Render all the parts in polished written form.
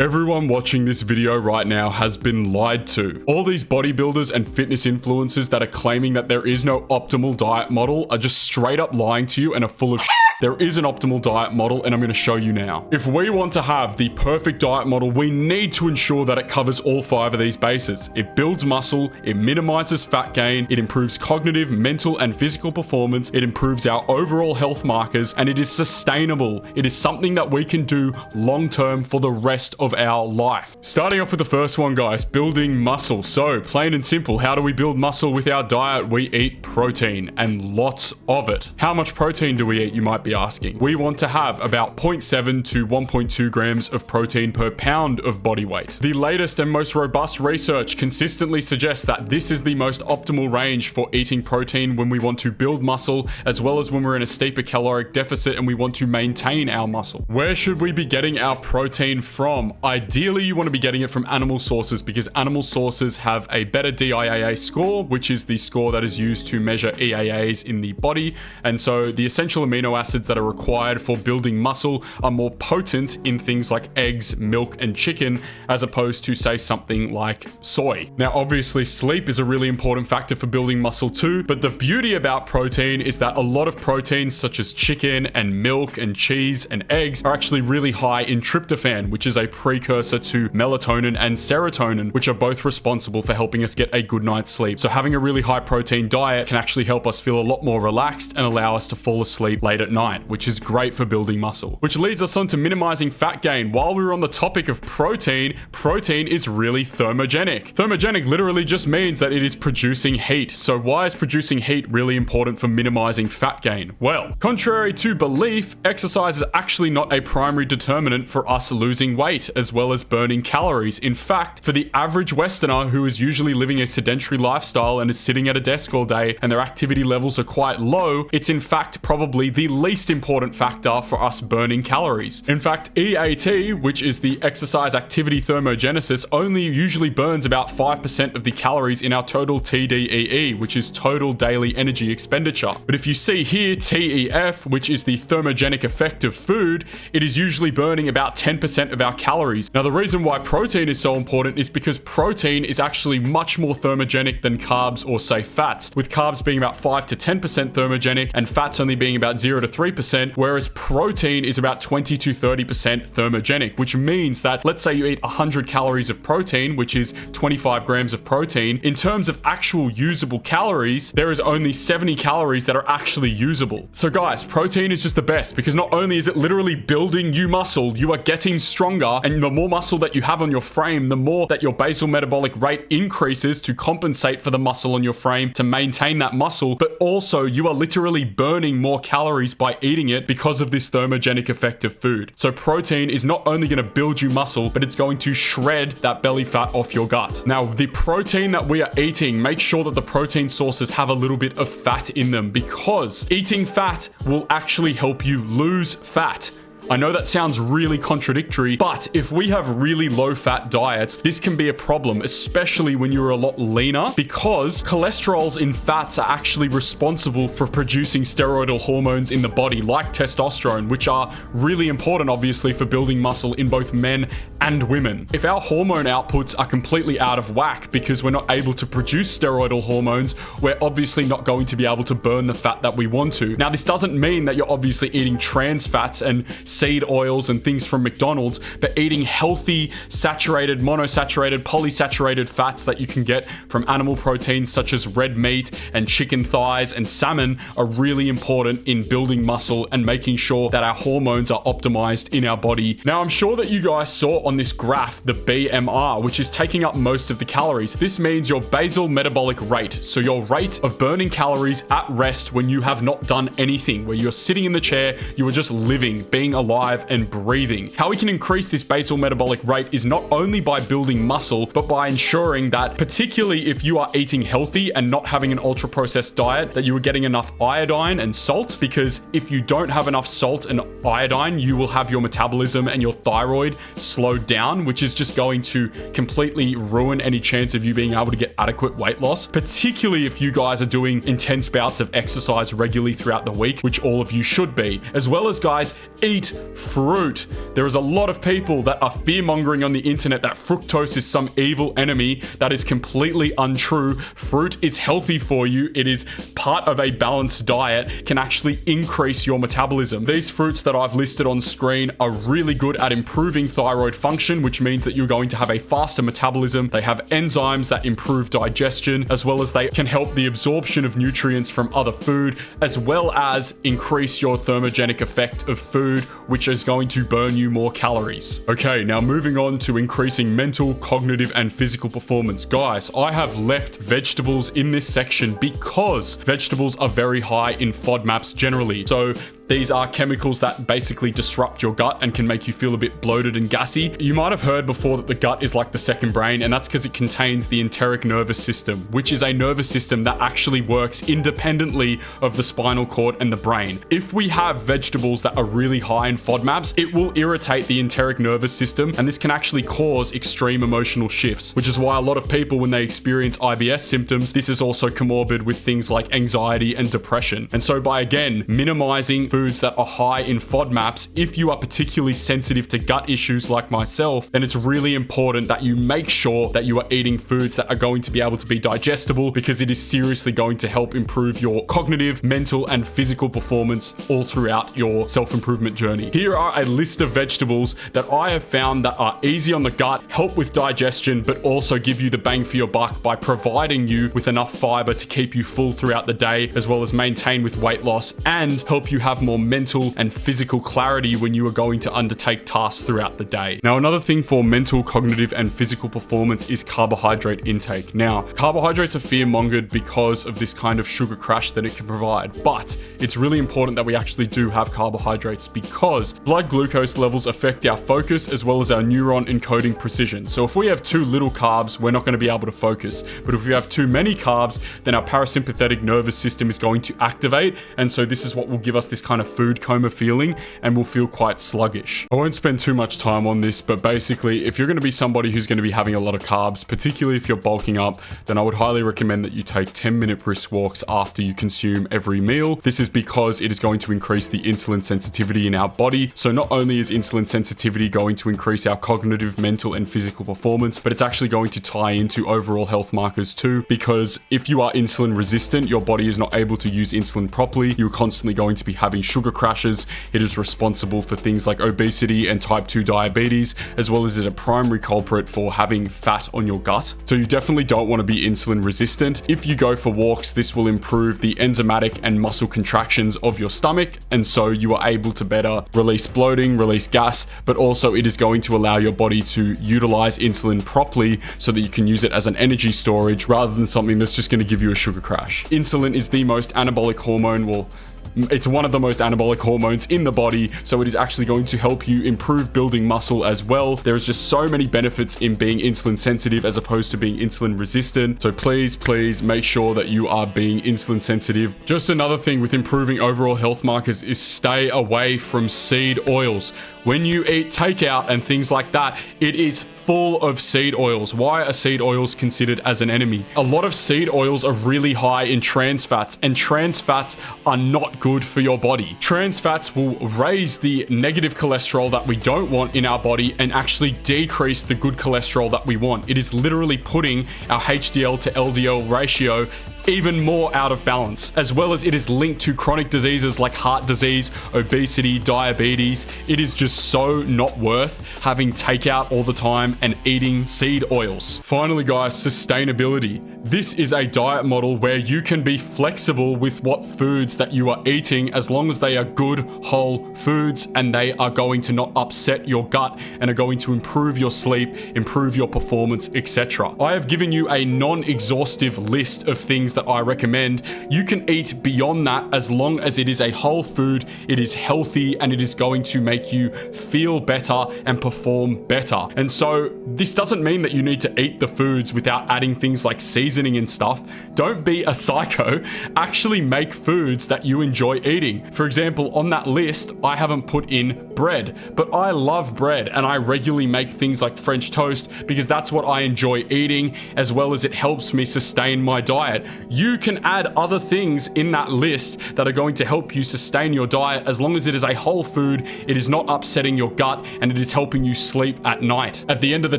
Everyone watching this video right now has been lied to. All these bodybuilders and fitness influencers that are claiming that there is no optimal diet model are just straight up lying to you and are full of shit. There is an optimal diet model, and I'm going to show you now. If we want to have the perfect diet model, we need to ensure that it covers all 5 of these bases. It builds muscle, it minimizes fat gain, it improves cognitive, mental, and physical performance, it improves our overall health markers, and it is sustainable. It is something that we can do long-term for the rest of our life. Starting off with the first one, guys, building muscle. So, plain and simple, how do we build muscle with our diet? We eat protein, and lots of it. How much protein do we eat, you might be asking? We want to have about 0.7 to 1.2 grams of protein per pound of body weight. The latest and most robust research consistently suggests that this is the most optimal range for eating protein when we want to build muscle, as well as when we're in a steeper caloric deficit and we want to maintain our muscle. Where should we be getting our protein from? Ideally, you want to be getting it from animal sources because animal sources have a better DIAA score, which is the score that is used to measure EAAs in the body. And so the essential amino acids that are required for building muscle are more potent in things like eggs, milk, and chicken, as opposed to, say, something like soy. Now, obviously, sleep is a really important factor for building muscle too, but the beauty about protein is that a lot of proteins, such as chicken and milk and cheese and eggs, are actually really high in tryptophan, which is a precursor to melatonin and serotonin, which are both responsible for helping us get a good night's sleep. So having a really high protein diet can actually help us feel a lot more relaxed and allow us to fall asleep late at night, which is great for building muscle. Which leads us on to minimizing fat gain. While we were on the topic of protein, protein is really thermogenic. Thermogenic literally just means that it is producing heat. So why is producing heat really important for minimizing fat gain? Well, contrary to belief, exercise is actually not a primary determinant for us losing weight as well as burning calories. In fact, for the average Westerner who is usually living a sedentary lifestyle and is sitting at a desk all day and their activity levels are quite low, it's in fact probably the least important factor for us burning calories. In fact, EAT, which is the exercise activity thermogenesis, only usually burns about 5% of the calories in our total TDEE, which is total daily energy expenditure. But if you see here TEF, which is the thermogenic effect of food, it is usually burning about 10% of our calories. Now, the reason why protein is so important is because protein is actually much more thermogenic than carbs or, say, fats, with carbs being about 5 to 10% thermogenic and fats only being about 0 to 3%, whereas protein is about 20 to 30% thermogenic, which means that let's say you eat 100 calories of protein, which is 25 grams of protein. In terms of actual usable calories, there is only 70 calories that are actually usable. So guys, protein is just the best because not only is it literally building you muscle, you are getting stronger, and the more muscle that you have on your frame, the more that your basal metabolic rate increases to compensate for the muscle on your frame to maintain that muscle, but also you are literally burning more calories by eating it because of this thermogenic effect of food. So protein is not only going to build you muscle, but it's going to shred that belly fat off your gut. Now, the protein that we are eating, make sure that the protein sources have a little bit of fat in them because eating fat will actually help you lose fat. I know that sounds really contradictory, but if we have really low-fat diets, this can be a problem, especially when you're a lot leaner, because cholesterols in fats are actually responsible for producing steroidal hormones in the body, like testosterone, which are really important, obviously, for building muscle in both men and women. If our hormone outputs are completely out of whack because we're not able to produce steroidal hormones, we're obviously not going to be able to burn the fat that we want to. Now, this doesn't mean that you're obviously eating trans fats and seed oils and things from McDonald's, but eating healthy, saturated, monosaturated, polysaturated fats that you can get from animal proteins such as red meat and chicken thighs and salmon are really important in building muscle and making sure that our hormones are optimized in our body. Now, I'm sure that you guys saw on this graph the BMR, which is taking up most of the calories. This means your basal metabolic rate, so your rate of burning calories at rest when you have not done anything, where you're sitting in the chair, you are just living, being alive and breathing. How we can increase this basal metabolic rate is not only by building muscle, but by ensuring that, particularly if you are eating healthy and not having an ultra-processed diet, that you are getting enough iodine and salt, because if you don't have enough salt and iodine, you will have your metabolism and your thyroid slow down, which is just going to completely ruin any chance of you being able to get adequate weight loss, particularly if you guys are doing intense bouts of exercise regularly throughout the week, which all of you should be. As well as, guys, eat fruit. There is a lot of people that are fear-mongering on the internet that fructose is some evil enemy. That is completely untrue. Fruit is healthy for you. It is part of a balanced diet, can actually increase your metabolism. These fruits that I've listed on screen are really good at improving thyroid function, which means that you're going to have a faster metabolism. They have enzymes that improve digestion, as well as they can help the absorption of nutrients from other food, as well as increase your thermogenic effect of food, which is going to burn you more calories. Okay, now moving on to increasing mental, cognitive, and physical performance. Guys, I have left vegetables in this section because vegetables are very high in FODMAPs generally. So these are chemicals that basically disrupt your gut and can make you feel a bit bloated and gassy. You might have heard before that the gut is like the second brain, and that's because it contains the enteric nervous system, which is a nervous system that actually works independently of the spinal cord and the brain. If we have vegetables that are really high in FODMAPs, it will irritate the enteric nervous system, and this can actually cause extreme emotional shifts, which is why a lot of people, when they experience IBS symptoms, this is also comorbid with things like anxiety and depression. And so by, again, minimizing foods that are high in FODMAPs, if you are particularly sensitive to gut issues like myself, then it's really important that you make sure that you are eating foods that are going to be able to be digestible, because it is seriously going to help improve your cognitive, mental, and physical performance all throughout your self-improvement journey. Here are a list of vegetables that I have found that are easy on the gut, help with digestion, but also give you the bang for your buck by providing you with enough fiber to keep you full throughout the day, as well as maintain with weight loss and help you have more mental and physical clarity when you are going to undertake tasks throughout the day. Now, another thing for mental, cognitive, and physical performance is carbohydrate intake. Now, carbohydrates are fear-mongered because of this kind of sugar crash that it can provide, but it's really important that we actually do have carbohydrates, because blood glucose levels affect our focus as well as our neuron encoding precision. So if we have too little carbs, we're not going to be able to focus, but if we have too many carbs, then our parasympathetic nervous system is going to activate, and so this is what will give us this kind of food coma feeling, and we'll feel quite sluggish. I won't spend too much time on this, but basically, if you're going to be somebody who's going to be having a lot of carbs, particularly if you're bulking up, then I would highly recommend that you take 10-minute brisk walks after you consume every meal. This is because it is going to increase the insulin sensitivity in our body. So not only is insulin sensitivity going to increase our cognitive, mental, and physical performance, but it's actually going to tie into overall health markers too, because if you are insulin resistant, your body is not able to use insulin properly. You're constantly going to be having sugar crashes. It is responsible for things like obesity and type 2 diabetes, as well as is a primary culprit for having fat on your gut. So you definitely don't want to be insulin resistant. If you go for walks, this will improve the enzymatic and muscle contractions of your stomach, and so you are able to better release bloating, release gas, but also it is going to allow your body to utilize insulin properly so that you can use it as an energy storage rather than something that's just going to give you a sugar crash. Insulin is the most anabolic hormone, well, it's one of the most anabolic hormones in the body, so it is actually going to help you improve building muscle as well. There is just so many benefits in being insulin sensitive as opposed to being insulin resistant. So please make sure that you are being insulin sensitive. Just another thing with improving overall health markers is stay away from seed oils. When you eat takeout and things like that, it is full of seed oils. Why are seed oils considered as an enemy? A lot of seed oils are really high in trans fats, and trans fats are not good for your body. Trans fats will raise the negative cholesterol that we don't want in our body and actually decrease the good cholesterol that we want. It is literally putting our HDL to LDL ratio even more out of balance, as well as it is linked to chronic diseases like heart disease, obesity, diabetes. It is just so not worth having takeout all the time and eating seed oils. Finally, guys, sustainability. This is a diet model where you can be flexible with what foods that you are eating, as long as they are good, whole foods and they are going to not upset your gut and are going to improve your sleep, improve your performance, etc. I have given you a non-exhaustive list of things things that I recommend. You can eat beyond that as long as it is a whole food, it is healthy, and it is going to make you feel better and perform better. And so this doesn't mean that you need to eat the foods without adding things like seasoning and stuff. Don't be a psycho. Actually make foods that you enjoy eating. For example, on that list, I haven't put in bread, but I love bread and I regularly make things like French toast because that's what I enjoy eating, as well as it helps me sustain my diet. You can add other things in that list that are going to help you sustain your diet as long as it is a whole food, it is not upsetting your gut, and it is helping you sleep at night. At the end of the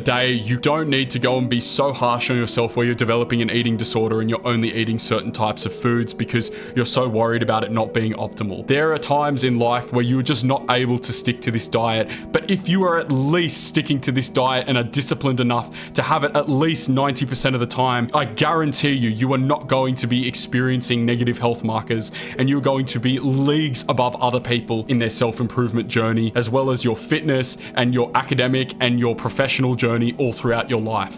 day, you don't need to go and be so harsh on yourself where you're developing an eating disorder and you're only eating certain types of foods because you're so worried about it not being optimal. There are times in life where you're just not able to stick to this diet, but if you are at least sticking to this diet and are disciplined enough to have it at least 90% of the time, I guarantee you are not going to be experiencing negative health markers, and you're going to be leagues above other people in their self-improvement journey, as well as your fitness and your academic and your professional journey all throughout your life.